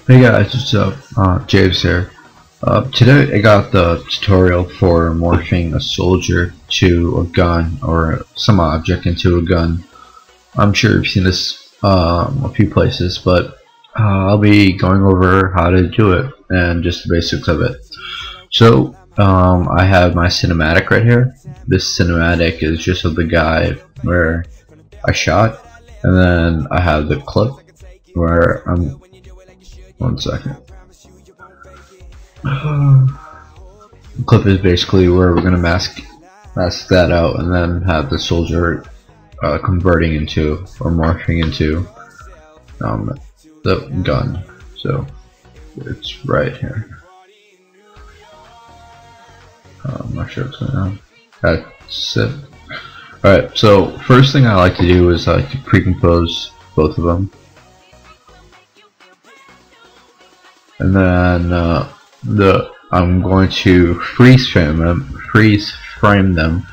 Hey guys, what's up? Jaivs here. Today I got the tutorial for morphing a soldier to a gun or some object into a gun. I'm sure you've seen this a few places, but I'll be going over how to do it and just the basics of it. So I have my cinematic right here. This cinematic is just of the guy where I shot, and then I have the clip where I'm. One second. Clip is basically where we're gonna mask that out, and then have the soldier converting into or morphing into the gun. So it's right here. I'm not sure what's going on. That's it. Alright, so first thing I like to do is I like to pre-compose both of them. And then I'm going to freeze frame them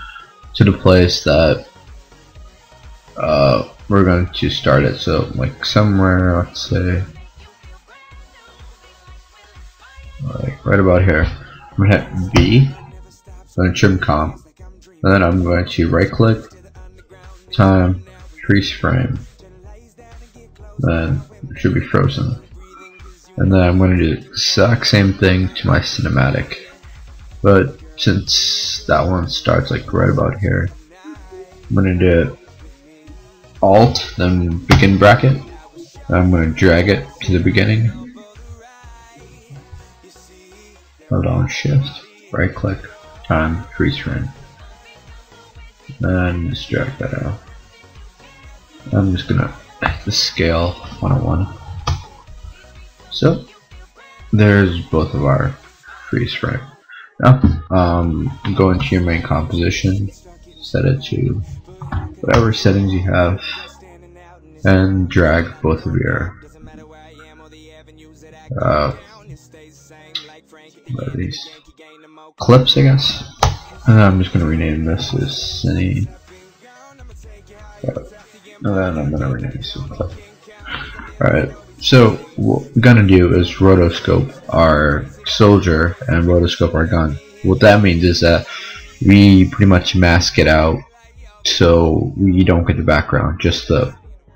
to the place that we're going to start it. So like somewhere, let's say like right about here. I'm gonna hit B, I'm gonna trim comp, and then I'm going to right click, time, freeze frame, then it should be frozen. And then I'm going to do the exact same thing to my cinematic, but since that one starts like right about here, I'm going to do Alt, then begin bracket, and I'm going to drag it to the beginning, hold on Shift, right click, time, freeze frame, and just drag that out. I'm just going to hit the scale 101. So there's both of our freeze frame. Now go into your main composition, set it to whatever settings you have, and drag both of your these clips, I guess. And then I'm just going to rename this as Cine. And then I'm going to rename this as Clip. Alright. So what we're gonna do is rotoscope our soldier and rotoscope our gun. What that means is that we pretty much mask it out so we don't get the background, just the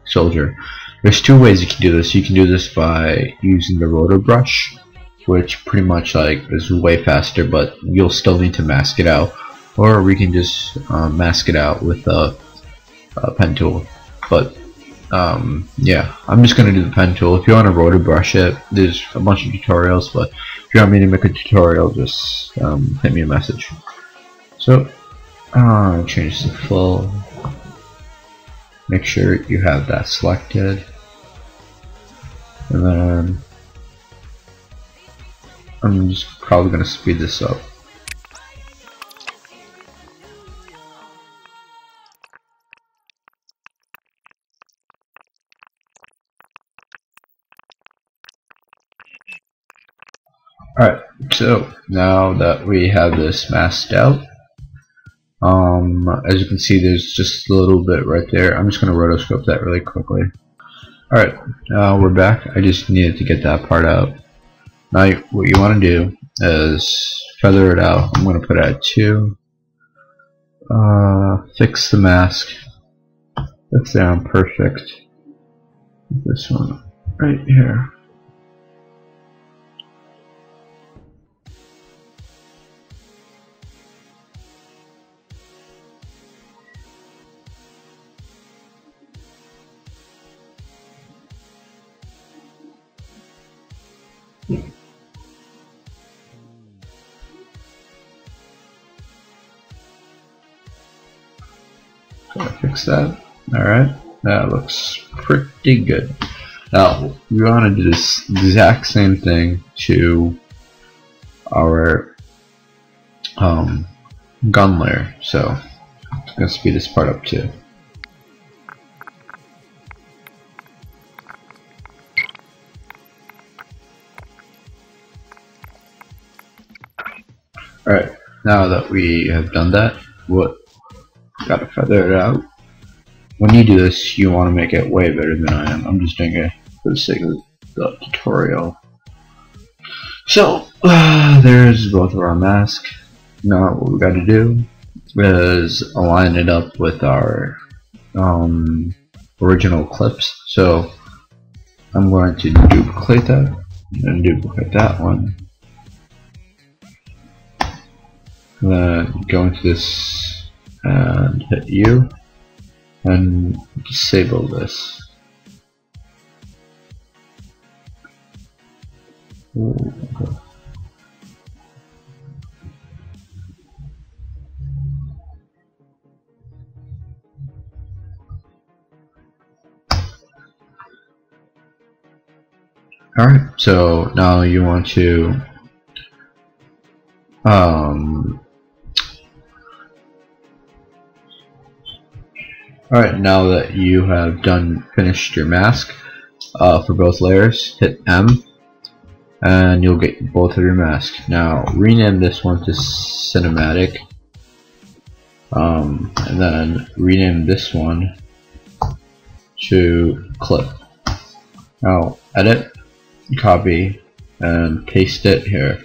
soldier. There's two ways you can do this. You can do this by using the roto brush, which pretty much like is way faster, but you'll still need to mask it out. Or we can just mask it out with a pen tool. But yeah, I'm just gonna do the pen tool. If you want to roto brush it, there's a bunch of tutorials, but if you want me to make a tutorial, just hit me a message. So change to full, make sure you have that selected, and then I'm just probably gonna speed this up. Alright, so now that we have this masked out, as you can see there's just a little bit right there. I'm just going to rotoscope that really quickly. Alright, we're back. I just needed to get that part out. Now what you want to do is feather it out. I'm going to put it at 2. Fix the mask. Fix it on perfect. This one right here. Fix that. Alright, that looks pretty good. Now we want to do this exact same thing to our gun layer, so I'm going to speed this part up too. Alright, now that we have done that, gotta feather it out. when you do this, you want to make it way better than I am. I'm just doing it for the sake of the tutorial. So there's both of our masks. Now what we got to do is align it up with our original clips. So I'm going to duplicate that and duplicate that one. And then go into this and hit U and disable this. Ooh, okay. Alright, so now you want to alright, now that you have finished your mask for both layers, hit M and you'll get both of your masks. Now rename this one to cinematic, and then rename this one to clip. Now edit, copy, and paste it here.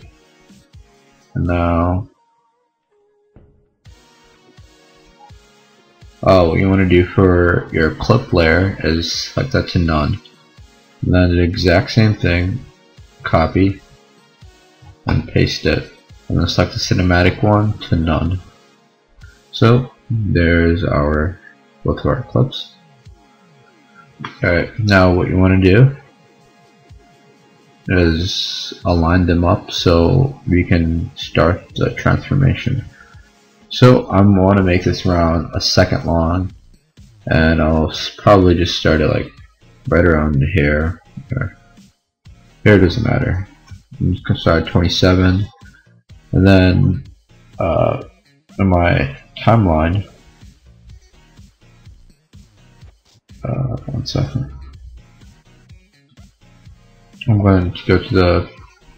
And now what you want to do for your clip layer is select that to none. And then the exact same thing, copy and paste it, and then select the cinematic one to none. So there's both of our clips. Alright, now what you want to do is align them up so we can start the transformation. So I want to make this around a second long, and I'll probably just start it like right around here. Here doesn't matter. I'm just gonna start at 27, and then in my timeline, 1 second. I'm going to go to the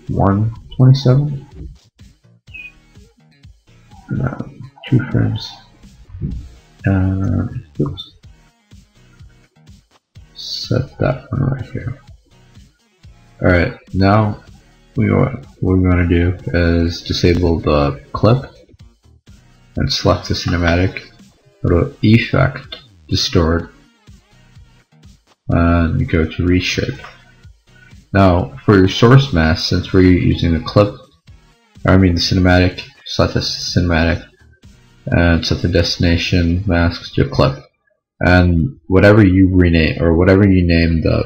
127 and 2 frames, and oops, set that one right here. Alright, now what we're going to do is disable the clip and select the cinematic, go to Effect, Distort, and go to Reshape. Now for your source mask, since we're using the clip, the cinematic, select the cinematic and set the destination mask to clip. And whatever you rename, or whatever you name the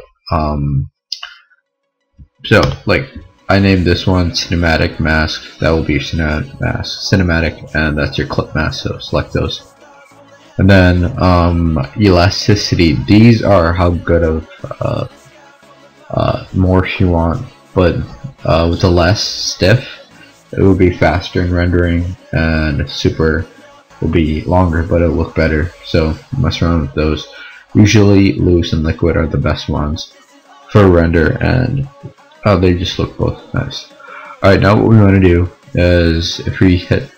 so like I named this one cinematic mask, that will be your cinematic mask, cinematic, and that's your clip mask, so select those. And then elasticity, these are how good of morph you want, but with the less stiff it will be faster in rendering, and super will be longer but it'll look better, so mess around with those. Usually loose and liquid are the best ones for render, and they just look both nice. Alright, now what we want to do is if we hit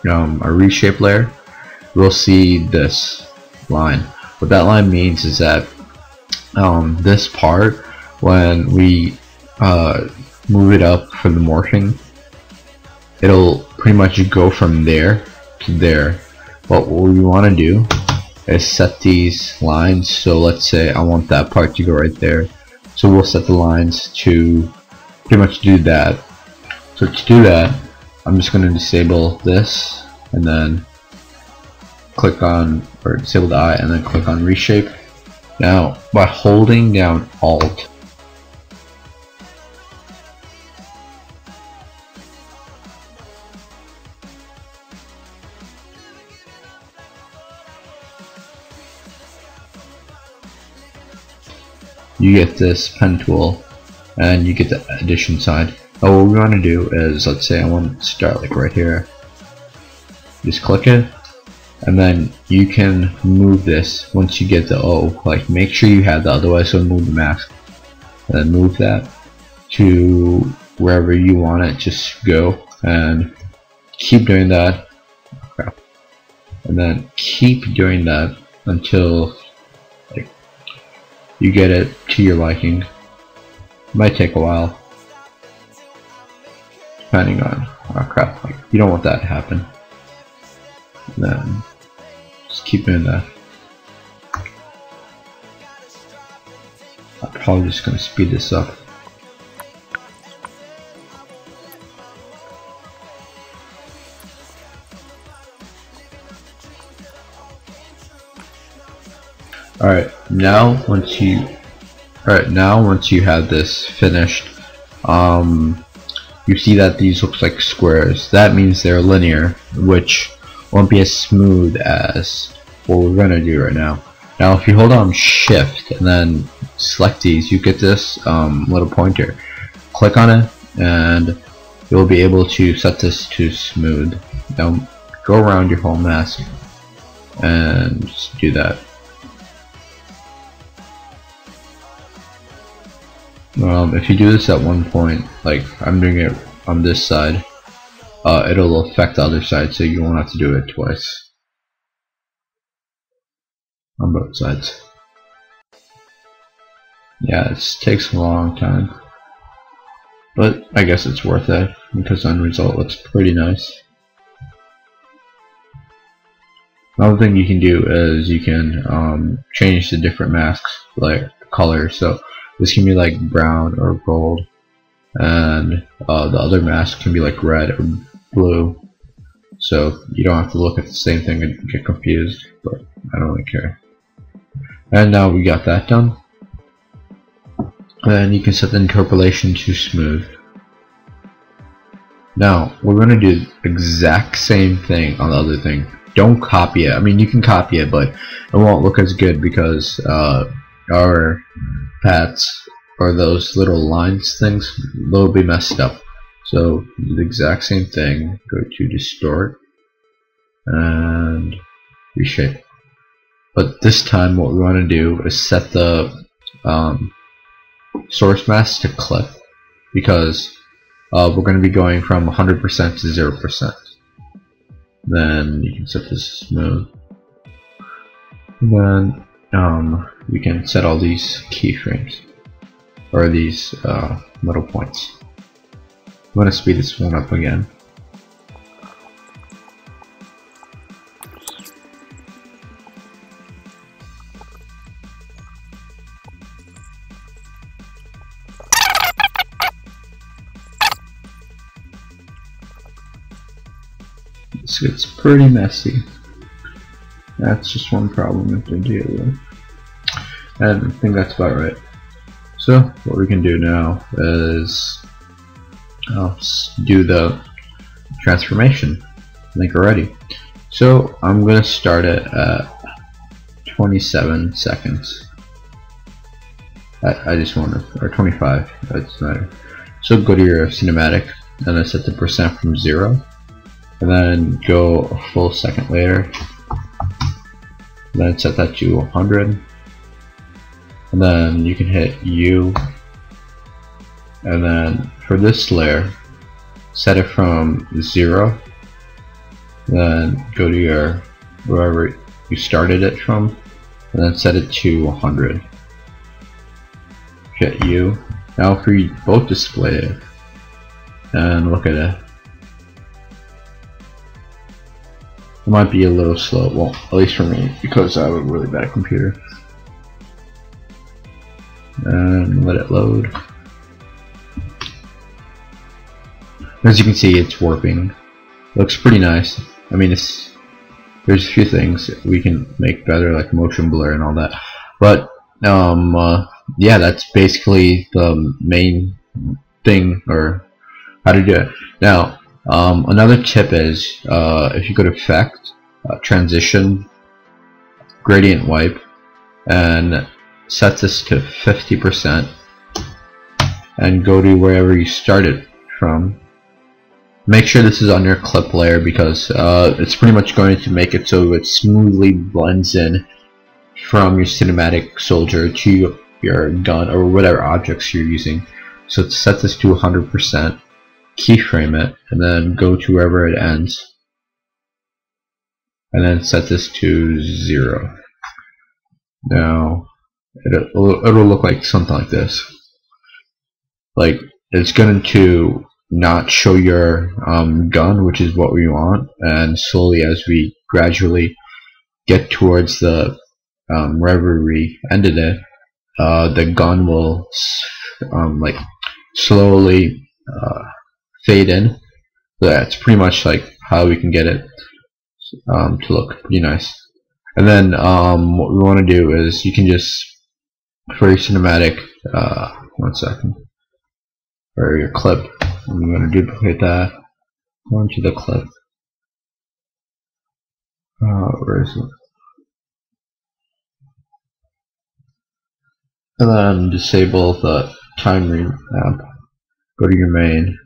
a reshape layer, we'll see this line. What that line means is that this part, when we move it up for the morphing, it'll pretty much go from there to there. But what we want to do is set these lines, so let's say I want that part to go right there, so we'll set the lines to pretty much do that. So to do that, I'm just going to disable this and then click on, or disable the eye and then click on reshape. Now by holding down Alt, you get this pen tool and you get the addition side. Now what we want to do is, let's say I want to start like right here, just click it, and then you can move this once you get the O, like make sure you have that, otherwise it'll move the mask, and then move that to wherever you want it, just go and keep doing that, and then keep doing that until you get it to your liking. Might take a while, depending on, oh crap, like, you don't want that to happen. And then just keep doing that. I'm probably just going to speed this up. Alright, now once you have this finished, you see that these look like squares. That means they're linear, which won't be as smooth as what we're gonna do right now. Now if you hold on shift and then select these, you get this little pointer. Click on it and you'll be able to set this to smooth. Now go around your whole mask and just do that. If you do this at one point, like I'm doing it on this side, it'll affect the other side, so you won't have to do it twice on both sides. Yeah, it takes a long time, but I guess it's worth it because the end result looks pretty nice. Another thing you can do is you can change the different masks, like colors. So this can be like brown or gold, and the other mask can be like red or blue. So you don't have to look at the same thing and get confused, but I don't really care. And now we got that done. And you can set the interpolation to smooth. Now we're going to do the exact same thing on the other thing. Don't copy it. I mean, you can copy it, but it won't look as good because our paths or those little lines things, they'll be messed up. So do the exact same thing. Go to distort and reshape. But this time what we want to do is set the source mask to clip, because we're going to be going from 100% to 0%. Then you can set this to smooth. And then you can set all these keyframes, or these little points. I'm going to speed this one up again. This gets pretty messy. That's just one problem we have to deal with. And I think that's about right. So what we can do now is do the transformation link already. So I'm going to start it at 27 seconds. I just want to, or 25, that's matter. So go to your cinematic and then set the percent from 0, and then go a full second later, and then set that to 100, and then you can hit U, and then for this layer set it from 0, then go to your wherever you started it from, and then set it to 100. Hit U. Now for you both display it and look at it. It might be a little slow, well, at least for me, because I have a really bad computer. And let it load. As you can see, it's warping. Looks pretty nice. I mean, there's a few things we can make better, like motion blur and all that. But yeah, that's basically the main thing, or how to do it. Now, another tip is if you go to Effect, Transition, Gradient Wipe, and set this to 50%, and go to wherever you started from. Make sure this is on your clip layer, because it's pretty much going to make it so it smoothly blends in from your cinematic soldier to your gun or whatever objects you're using. So set this to 100%, keyframe it, and then go to wherever it ends, and then set this to 0. Now it'll look like something like this. Like, it's going to not show your gun, which is what we want, and slowly as we gradually get towards the wherever we ended it, the gun will like slowly fade in. So that's pretty much like how we can get it to look pretty nice. And then what we want to do is you can just, for your cinematic, 1 second, or your clip, I'm going to duplicate that, go into the clip, where is it? And then disable the time remap, go to your main,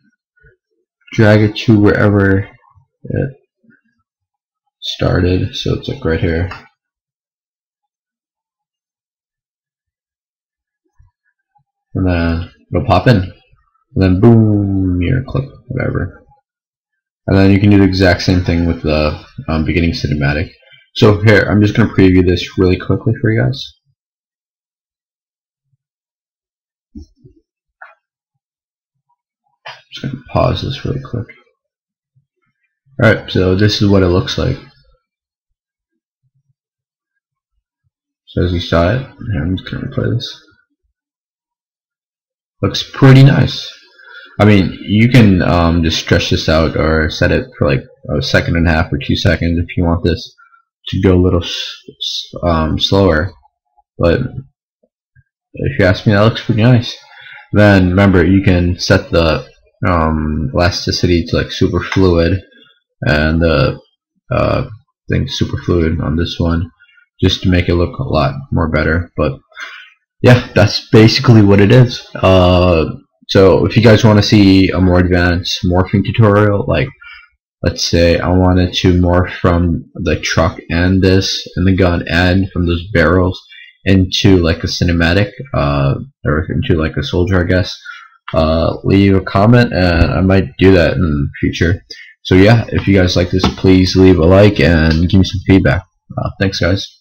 drag it to wherever it started, so it's like right here. And then it'll pop in. And then boom, your clip, whatever. And then you can do the exact same thing with the beginning cinematic. So here, I'm just going to preview this really quickly for you guys. Just going to pause this really quick. Alright, so this is what it looks like. So as you saw it, I'm just going to play this. Looks pretty nice. I mean, you can just stretch this out or set it for like 1.5 seconds or 2 seconds if you want this to go a little slower. But if you ask me, that looks pretty nice. Then remember, you can set the elasticity to like super fluid, and the thing super fluid on this one, just to make it look a lot more better. But yeah, that's basically what it is. So if you guys want to see a more advanced morphing tutorial, like let's say I wanted to morph from the truck and this and the gun and from those barrels into like a cinematic, or into like a soldier, I guess, leave a comment and I might do that in the future. So yeah, if you guys like this, please leave a like and give me some feedback. Thanks guys.